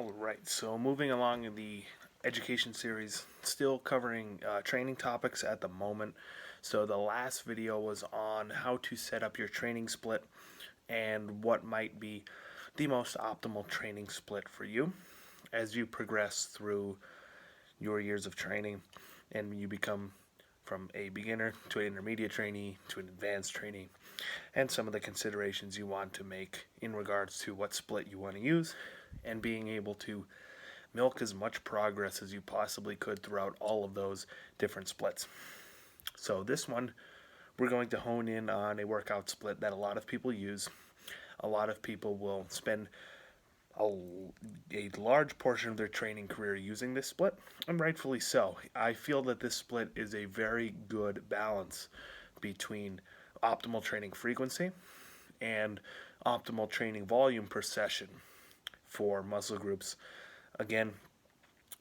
Alright, so moving along in the education series, still covering training topics at the moment. So the last video was on how to set up your training split and what might be the most optimal training split for you as you progress through your years of training and you become from a beginner to an intermediate trainee to an advanced trainee, and some of the considerations you want to make in regards to what split you want to use and being able to milk as much progress as you possibly could throughout all of those different splits. So this one, we're going to hone in on a workout split that a lot of people use. A lot of people will spend a large portion of their training career using this split, and rightfully so. I feel that this split is a very good balance between optimal training frequency and optimal training volume per session for muscle groups. Again,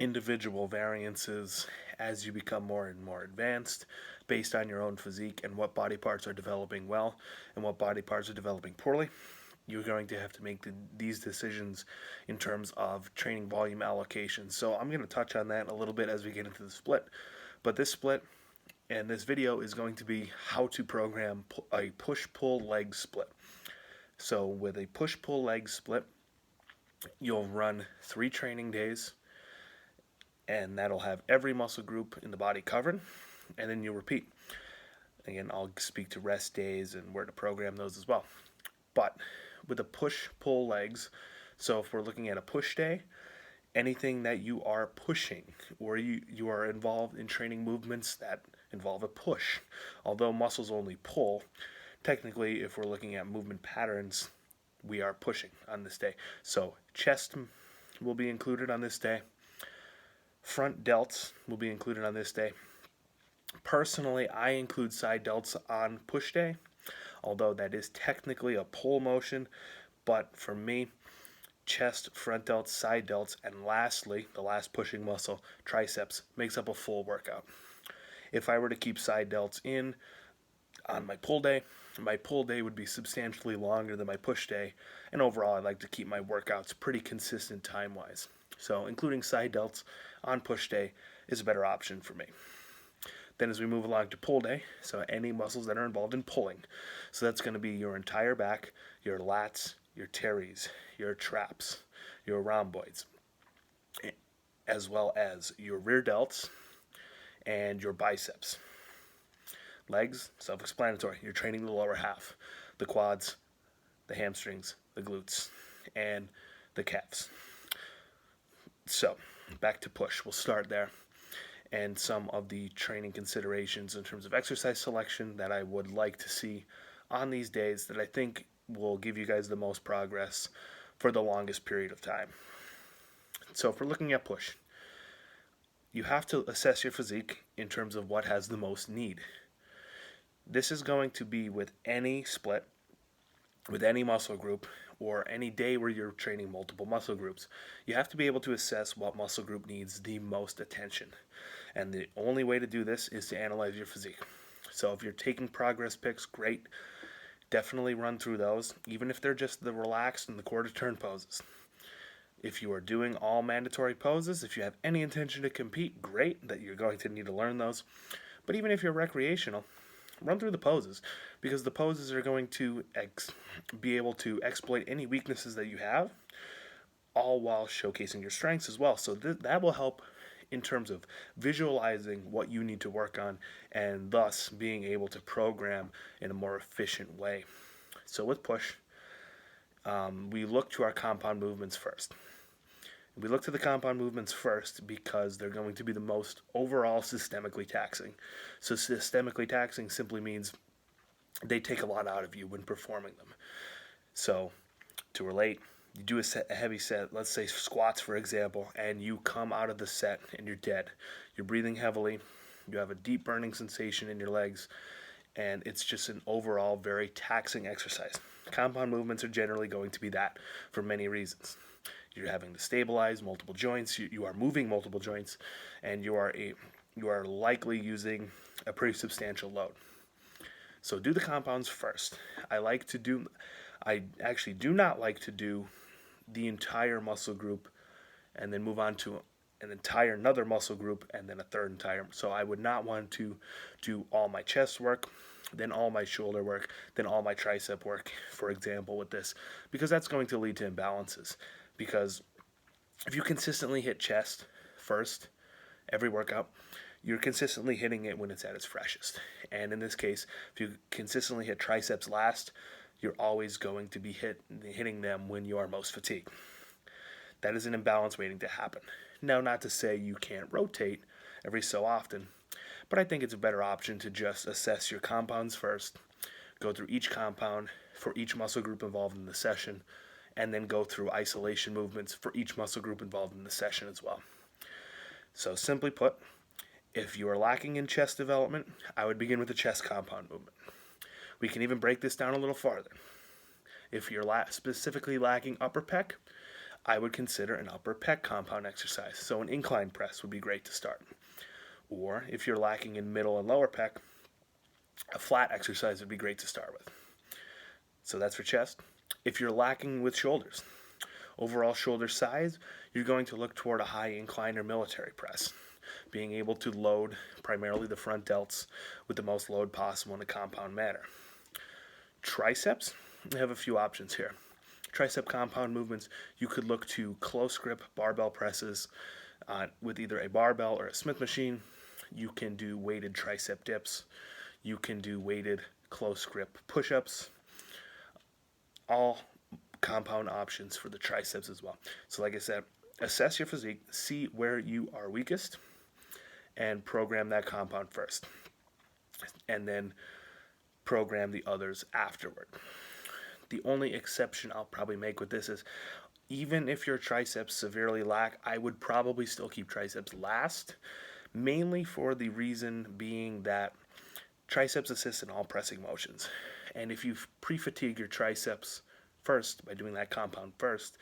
individual variances as you become more and more advanced based on your own physique and what body parts are developing well and what body parts are developing poorly. You're going to have to make these decisions in terms of training volume allocation. So I'm going to touch on that a little bit as we get into the split. But this split and this video is going to be how to program a push-pull leg split. So with a push-pull leg split, you'll run 3 training days, and that'll have every muscle group in the body covered, and then you'll repeat. Again, I'll speak to rest days and where to program those as well. But with the push-pull legs, so if we're looking at a push day, anything that you are pushing or you are involved in training movements that involve a push. Although muscles only pull, technically if we're looking at movement patterns, we are pushing on this day. So chest will be included on this day. Front delts will be included on this day. Personally, I include side delts on push day, although that is technically a pull motion. But for me, chest, front delts, side delts, and lastly, the last pushing muscle, triceps, makes up a full workout. If I were to keep side delts in on my pull day would be substantially longer than my push day, and overall I like to keep my workouts pretty consistent time-wise. So including side delts on push day is a better option for me. Then as we move along to pull day, so any muscles that are involved in pulling, so that's going to be your entire back, your lats, your teres, your traps, your rhomboids, as well as your rear delts and your biceps. Legs, self-explanatory. You're training the lower half, the quads, the hamstrings, the glutes, and the calves. So, back to push. We'll start there. And some of the training considerations in terms of exercise selection that I would like to see on these days that I think will give you guys the most progress for the longest period of time. So if we're looking at push, you have to assess your physique in terms of what has the most need. This is going to be with any split, with any muscle group, or any day where you're training multiple muscle groups. You have to be able to assess what muscle group needs the most attention. And the only way to do this is to analyze your physique. So if you're taking progress pics, great. Definitely run through those, even if they're just the relaxed and the quarter turn poses. If you are doing all mandatory poses, if you have any intention to compete, great, that you're going to need to learn those. But even if you're recreational, run through the poses, because the poses are going to be able to exploit any weaknesses that you have, all while showcasing your strengths as well. So that will help in terms of visualizing what you need to work on and thus being able to program in a more efficient way. So with push, we look to our compound movements first. We look to the compound movements first because they're going to be the most overall systemically taxing. So systemically taxing simply means they take a lot out of you when performing them. So to relate, you do a heavy set, let's say squats for example, and you come out of the set and you're dead. You're breathing heavily, you have a deep burning sensation in your legs, and it's just an overall very taxing exercise. Compound movements are generally going to be that for many reasons. You're having to stabilize multiple joints, you are moving multiple joints, and you are likely using a pretty substantial load. So do the compounds first. I actually do not like to do the entire muscle group and then move on to an entire another muscle group, and then a third entire. So I would not want to do all my chest work, then all my shoulder work, then all my tricep work, for example, with this, because that's going to lead to imbalances. Because if you consistently hit chest first every workout, you're consistently hitting it when it's at its freshest. And in this case, if you consistently hit triceps last, you're always going to be hitting them when you are most fatigued. That is an imbalance waiting to happen. Now, not to say you can't rotate every so often, but I think it's a better option to just assess your compounds first, go through each compound for each muscle group involved in the session, and then go through isolation movements for each muscle group involved in the session as well. So simply put, if you are lacking in chest development, I would begin with the chest compound movement. We can even break this down a little farther. If you're specifically lacking upper pec, I would consider an upper pec compound exercise. So an incline press would be great to start. Or if you're lacking in middle and lower pec, a flat exercise would be great to start with. So that's for chest. If you're lacking with shoulders, overall shoulder size, you're going to look toward a high incline or military press, being able to load primarily the front delts with the most load possible in a compound manner. Triceps, we have a few options here. Tricep compound movements, you could look to close grip barbell presses with either a barbell or a Smith machine. You can do weighted tricep dips. You can do weighted close grip push-ups. All compound options for the triceps as well. So like I said, assess your physique, see where you are weakest, and program that compound first. And then program the others afterward. The only exception I'll probably make with this is, even if your triceps severely lack, I would probably still keep triceps last, mainly for the reason being that triceps assist in all pressing motions. And if you pre-fatigue your triceps first by doing that compound first,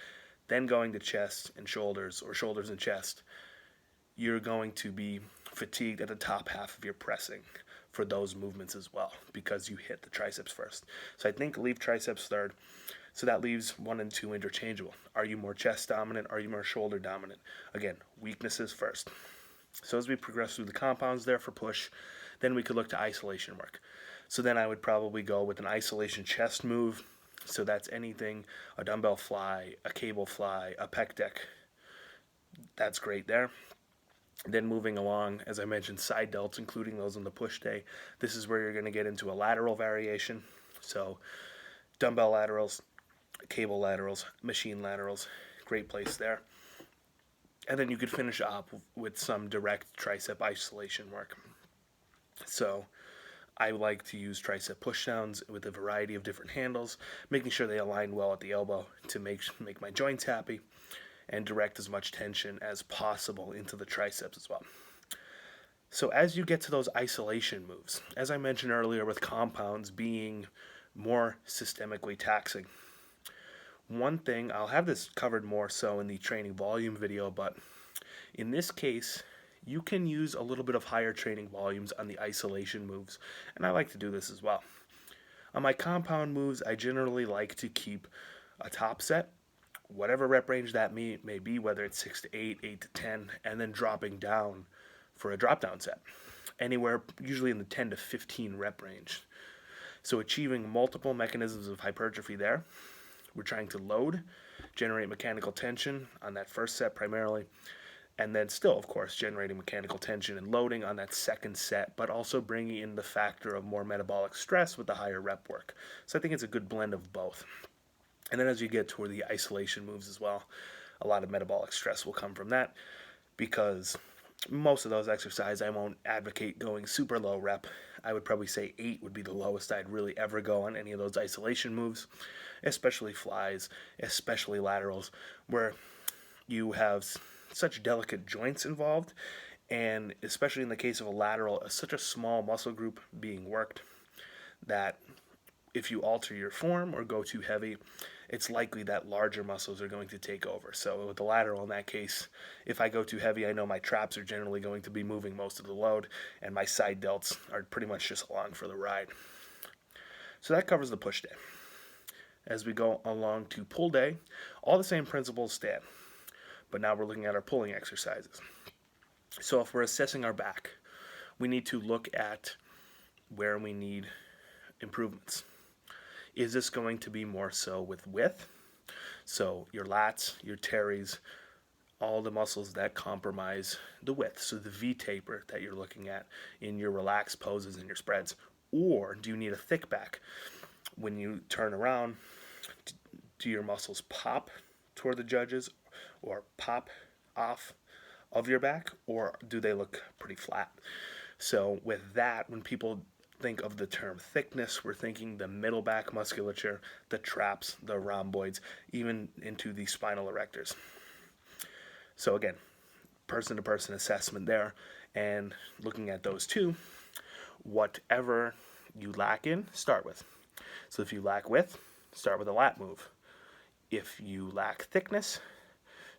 then going to chest and shoulders, or shoulders and chest, you're going to be fatigued at the top half of your pressing for those movements as well, because you hit the triceps first. So I think leave triceps third. So that leaves 1 and 2 interchangeable. Are you more chest dominant? Are you more shoulder dominant? Again, weaknesses first. So as we progress through the compounds there for push, then we could look to isolation work. So then I would probably go with an isolation chest move. So that's anything, a dumbbell fly, a cable fly, a pec deck. That's great there. Then moving along, as I mentioned, side delts, including those on the push day. This is where you're going to get into a lateral variation. So dumbbell laterals, cable laterals, machine laterals, great place there. And then you could finish up with some direct tricep isolation work. So I like to use tricep pushdowns with a variety of different handles, making sure they align well at the elbow to make my joints happy, and direct as much tension as possible into the triceps as well. So as you get to those isolation moves, as I mentioned earlier with compounds being more systemically taxing, one thing, I'll have this covered more so in the training volume video, but in this case, you can use a little bit of higher training volumes on the isolation moves, and I like to do this as well. On my compound moves, I generally like to keep a top set, whatever rep range that may be, whether it's 6 to 8, 8 to 10, and then dropping down for a drop down set, anywhere usually in the 10 to 15 rep range. So achieving multiple mechanisms of hypertrophy there. We're trying to load, generate mechanical tension on that first set primarily, and then still, of course, generating mechanical tension and loading on that second set, but also bringing in the factor of more metabolic stress with the higher rep work. So I think it's a good blend of both. And then as you get toward the isolation moves as well, a lot of metabolic stress will come from that, because most of those exercises I won't advocate going super low rep. I would probably say 8 would be the lowest I'd really ever go on any of those isolation moves, especially flies, especially laterals, where you have such delicate joints involved, and especially in the case of a lateral, such a small muscle group being worked, that if you alter your form or go too heavy, it's likely that larger muscles are going to take over. So with the lateral in that case, if I go too heavy, I know my traps are generally going to be moving most of the load, and my side delts are pretty much just along for the ride. So that covers the push day. As we go along to pull day, all the same principles stand. but now we're looking at our pulling exercises. So if we're assessing our back, we need to look at where we need improvements. Is this going to be more so with width? So your lats, your teres, all the muscles that compromise the width. So the V taper that you're looking at in your relaxed poses and your spreads. Or do you need a thick back? When you turn around, do your muscles pop toward the judges or pop off of your back, or do they look pretty flat? So with that, when people think of the term thickness, we're thinking the middle back musculature, the traps, the rhomboids, even into the spinal erectors. So again, person-to-person assessment there, and looking at those two, whatever you lack in, start with. So if you lack width, start with a lat move. If you lack thickness,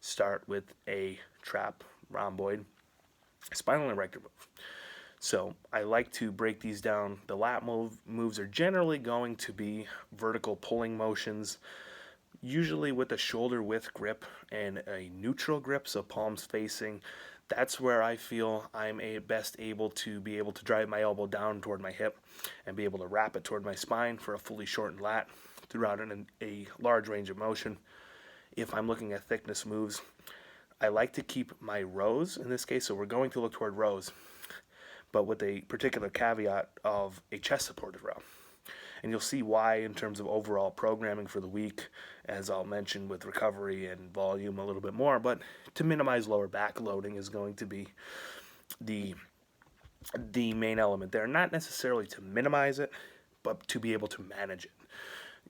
start with a trap, rhomboid, spinal erector move. So I like to break these down. The lat moves are generally going to be vertical pulling motions, usually with a shoulder width grip and a neutral grip, so palms facing. That's where I feel I'm best able to drive my elbow down toward my hip and be able to wrap it toward my spine for a fully shortened lat throughout a large range of motion. If I'm looking at thickness moves, I like to keep my rows in this case, so we're going to look toward rows, but with a particular caveat of a chest supported row. And you'll see why in terms of overall programming for the week, as I'll mention with recovery and volume a little bit more. But to minimize lower back loading is going to be the main element there. Not necessarily to minimize it, but to be able to manage it.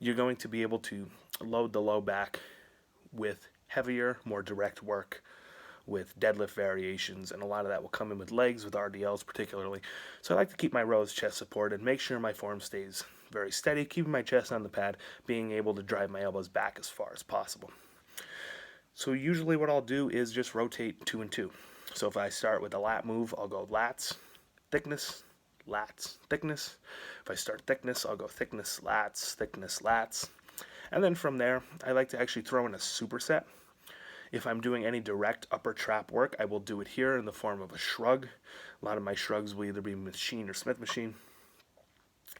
You're going to be able to load the low back with heavier, more direct work, with deadlift variations, and a lot of that will come in with legs, with RDLs particularly. So I like to keep my rows chest supported, make sure my form stays very steady, keeping my chest on the pad, being able to drive my elbows back as far as possible. So usually what I'll do is just rotate 2 and 2. So if I start with a lat move, I'll go lats, thickness, lats, thickness. If I start thickness, I'll go thickness, lats, thickness, lats. And then from there, I like to actually throw in a superset. If I'm doing any direct upper trap work, I will do it here in the form of a shrug. A lot of my shrugs will either be machine or Smith machine.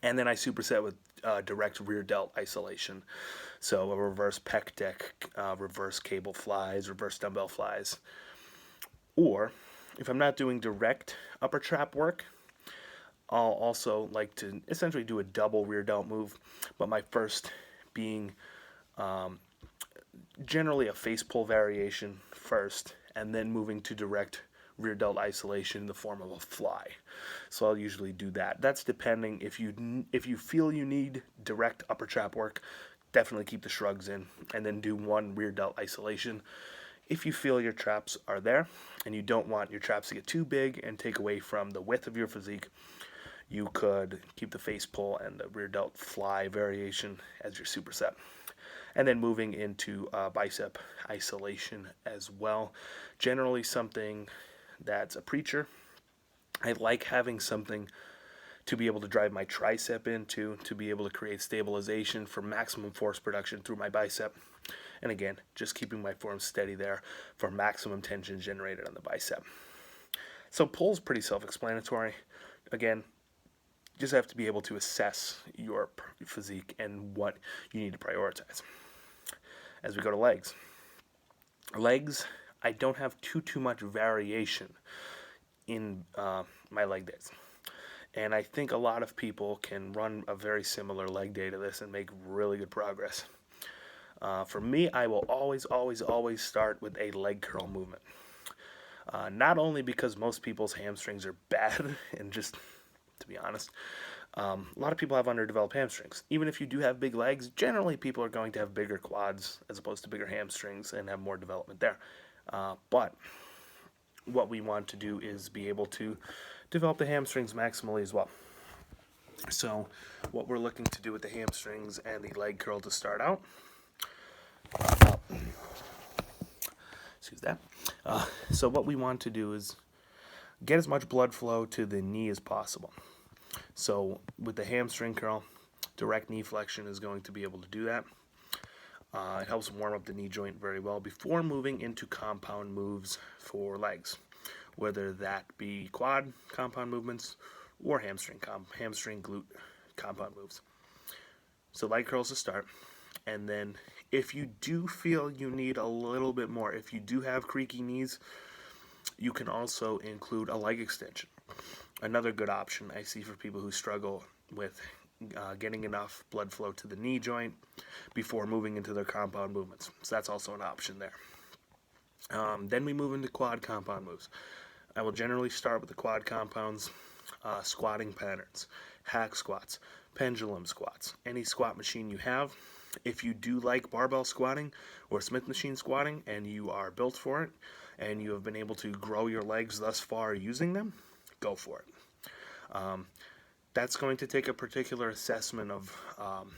And then I superset with direct rear delt isolation. So a reverse pec deck, reverse cable flies, reverse dumbbell flies. Or if I'm not doing direct upper trap work, I'll also like to essentially do a double rear delt move, but my first being generally a face pull variation first, and then moving to direct rear delt isolation in the form of a fly. So I'll usually do that. That's depending. If you feel you need direct upper trap work, definitely keep the shrugs in and then do one rear delt isolation. If you feel your traps are there and you don't want your traps to get too big and take away from the width of your physique, you could keep the face pull and the rear delt fly variation as your superset. And then moving into bicep isolation as well. Generally something that's a preacher. I like having something to be able to drive my tricep into, to be able to create stabilization for maximum force production through my bicep. And again, just keeping my form steady there for maximum tension generated on the bicep. So pull's pretty self-explanatory. Again, just have to be able to assess your physique and what you need to prioritize. As we go to legs. Legs, I don't have too much variation in my leg days. And I think a lot of people can run a very similar leg day to this and make really good progress. For me, I will always start with a leg curl movement. Not only because most people's hamstrings are bad, and just to be honest, a lot of people have underdeveloped hamstrings. Even if you do have big legs, generally people are going to have bigger quads as opposed to bigger hamstrings and have more development there. But what we want to do is be able to develop the hamstrings maximally as well. So what we're looking to do with the hamstrings and the leg curl to start out, excuse that. So what we want to do is get as much blood flow to the knee as possible. So with the hamstring curl, direct knee flexion is going to be able to do that. It helps warm up the knee joint very well before moving into compound moves for legs, whether that be quad compound movements or hamstring glute compound moves. So leg curls to start, and then if you do feel you need a little bit more, if you do have creaky knees, you can also include a leg extension. Another good option I see for people who struggle with getting enough blood flow to the knee joint before moving into their compound movements. So that's also an option there. Then we move into quad compound moves. I will generally start with the quad compounds, squatting patterns, hack squats, pendulum squats, any squat machine you have. If you do like barbell squatting or Smith machine squatting and you are built for it and you have been able to grow your legs thus far using them, go for it. That's going to take a particular assessment of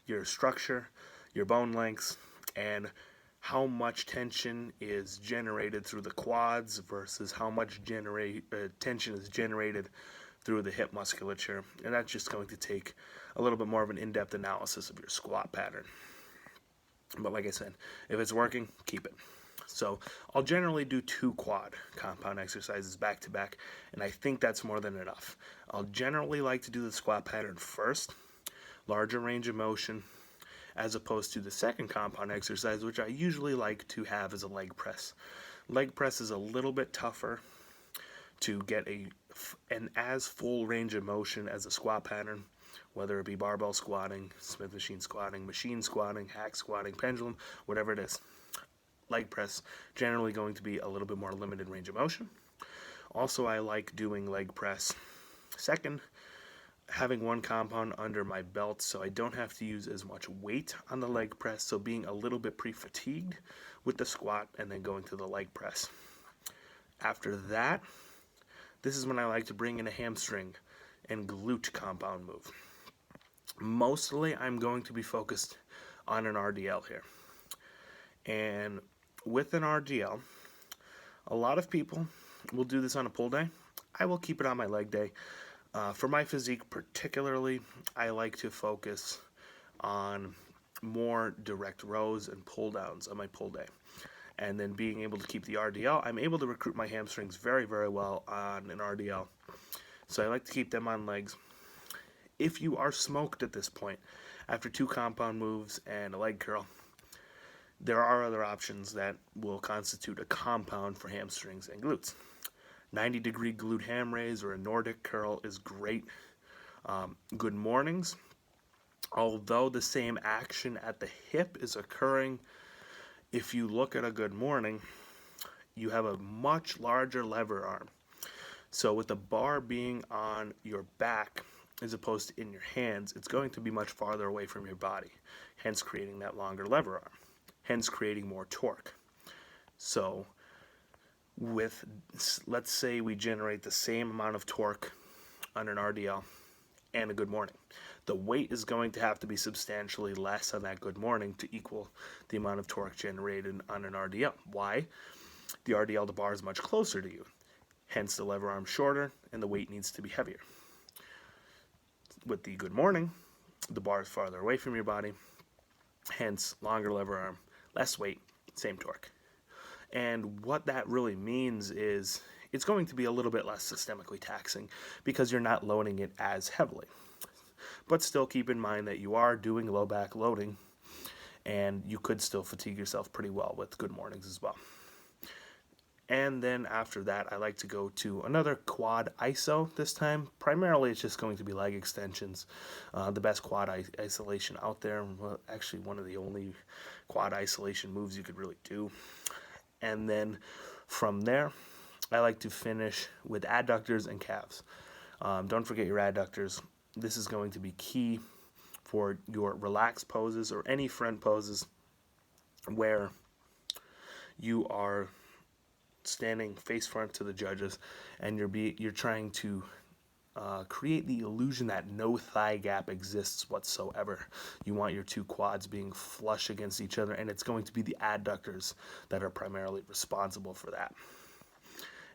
your structure, your bone lengths, and how much tension is generated through the quads versus how much tension is generated through the hip musculature. And that's just going to take a little bit more of an in-depth analysis of your squat pattern. But like I said, if it's working, keep it. So I'll generally do 2 quad compound exercises back to back, and I think that's more than enough. I'll generally like to do the squat pattern first, larger range of motion, as opposed to the second compound exercise, which I usually like to have as a leg press. Leg press is a little bit tougher to get an as full range of motion as a squat pattern, whether it be barbell squatting, Smith machine squatting, hack squatting, pendulum, whatever it is. Leg press generally going to be a little bit more limited range of motion. Also, I like doing leg press second, having one compound under my belt so I don't have to use as much weight on the leg press, so being a little bit pre-fatigued with the squat and then going to the leg press. After that, this is when I like to bring in a hamstring and glute compound move. Mostly I'm going to be focused on an RDL here. And with an RDL, a lot of people will do this on a pull day. I will keep it on my leg day. For my physique particularly, I like to focus on more direct rows and pull downs on my pull day. And then being able to keep the RDL, I'm able to recruit my hamstrings very, very well on an RDL. So I like to keep them on legs. If you are smoked at this point, after 2 compound moves and a leg curl, there are other options that will constitute a compound for hamstrings and glutes. 90-degree glute ham raise or a Nordic curl is great. Good mornings, although the same action at the hip is occurring, if you look at a good morning, you have a much larger lever arm. So with the bar being on your back as opposed to in your hands, it's going to be much farther away from your body, hence creating that longer lever arm, hence creating more torque. So let's say we generate the same amount of torque on an RDL and a good morning. The weight is going to have to be substantially less on that good morning to equal the amount of torque generated on an RDL. Why? The RDL, the bar is much closer to you. Hence the lever arm shorter and the weight needs to be heavier. With the good morning, the bar is farther away from your body. Hence longer lever arm, less weight, same torque. And what that really means is it's going to be a little bit less systemically taxing because you're not loading it as heavily. But still keep in mind that you are doing low back loading and you could still fatigue yourself pretty well with good mornings as well. And then after that, I like to go to another quad iso this time. Primarily, it's just going to be leg extensions. The best quad isolation out there. Well, actually, one of the only quad isolation moves you could really do. And then from there, I like to finish with adductors and calves. Don't forget your adductors. This is going to be key for your relaxed poses or any front poses where you are standing face front to the judges and you're trying to create the illusion that no thigh gap exists whatsoever. You want your 2 quads being flush against each other, and it's going to be the adductors that are primarily responsible for that.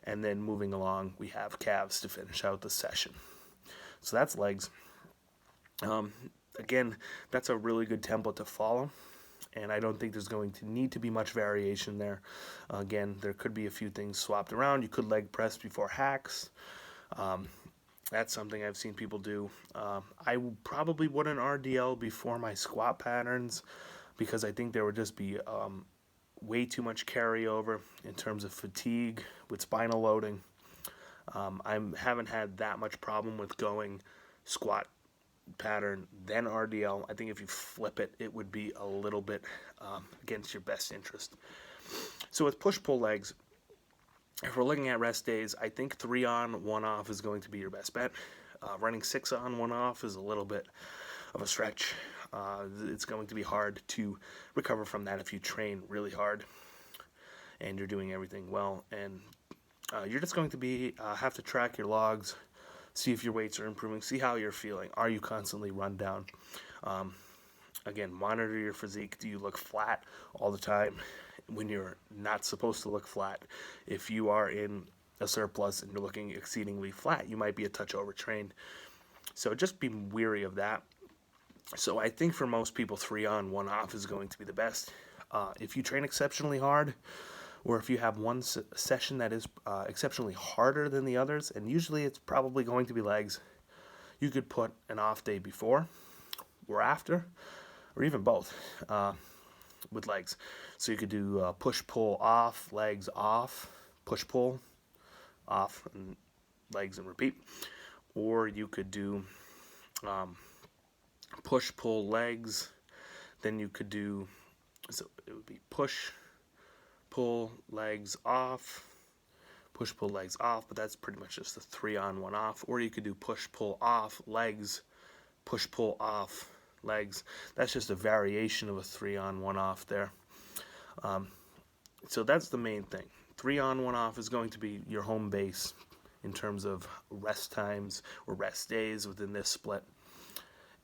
And then moving along, we have calves to finish out the session. So that's legs. Again, that's a really good template to follow. and I don't think there's going to need to be much variation there. Again, there could be a few things swapped around. You could leg press before hacks. That's something I've seen people do. I probably wouldn't RDL before my squat patterns because I think there would just be way too much carryover in terms of fatigue with spinal loading. I haven't had that much problem with going squat pattern then RDL. I think if you flip it, it would be a little bit against your best interest. So with push-pull legs, if we're looking at rest days, I think 3 on, 1 off is going to be your best bet. Running 6 on, 1 off is a little bit of a stretch. It's going to be hard to recover from that if you train really hard and you're doing everything well. And you're just going to have to track your logs, see if your weights are improving, see how you're feeling. Are you constantly run down? Again, monitor your physique. Do you look flat all the time when you're not supposed to look flat? If you are in a surplus and you're looking exceedingly flat, you might be a touch overtrained. So just be wary of that. So I think for most people, 3 on, 1 off is going to be the best. If you train exceptionally hard, or if you have one session that is exceptionally harder than the others, and usually it's probably going to be legs, you could put an off day before or after, or even both with legs. So you could do push-pull off, legs off, push-pull off, and legs and repeat. Or you could do push-pull legs, then you could do, so it would be push-pull legs off, push-pull legs off, but that's pretty much just a 3 on, 1 off. Or you could do push-pull off, legs, push-pull off, legs. That's just a variation of a 3 on, 1 off there. So that's the main thing. 3 on, 1 off is going to be your home base in terms of rest times or rest days within this split.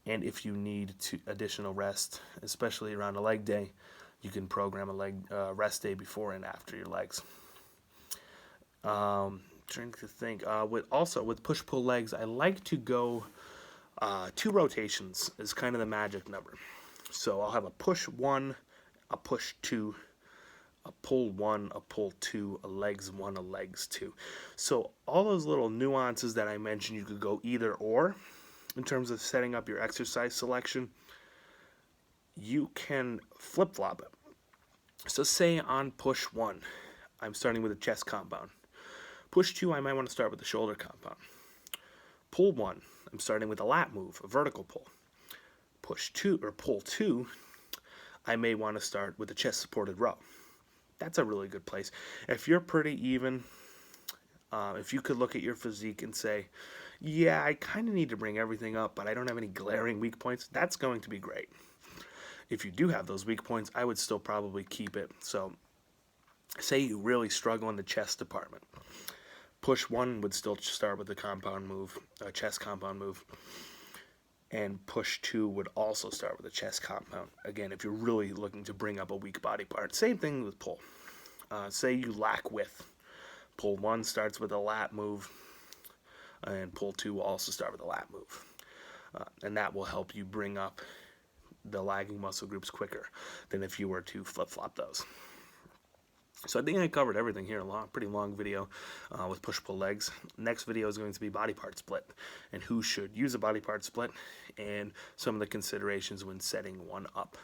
And if you need additional rest, especially around a leg day, you can program a leg rest day before and after your legs. Trying to think. With push-pull legs, I like to go 2 rotations is kind of the magic number. So I'll have a push 1, a push 2, a pull 1, a pull 2, a legs 1, a legs 2. So all those little nuances that I mentioned, you could go either or in terms of setting up your exercise selection. You can flip-flop it. So say on push 1, I'm starting with a chest compound. Push 2, I might want to start with the shoulder compound. Pull 1, I'm starting with a lat move, a vertical pull. Push 2 or pull 2, I may want to start with a chest supported row. That's a really good place. If you're pretty even, if you could look at your physique and say, yeah, I kind of need to bring everything up, but I don't have any glaring weak points, that's going to be great. If you do have those weak points, I would still probably keep it. So say you really struggle in the chest department. Push 1 would still start with the compound move, a chest compound move. And push 2 would also start with a chest compound. Again, if you're really looking to bring up a weak body part. Same thing with pull. Say you lack width. Pull 1 starts with a lat move, and pull 2 will also start with a lat move. And that will help you bring up the lagging muscle groups quicker than if you were to flip-flop those. So I think I covered everything here. Pretty long video with push-pull legs. Next video is going to be body part split and who should use a body part split and some of the considerations when setting one up.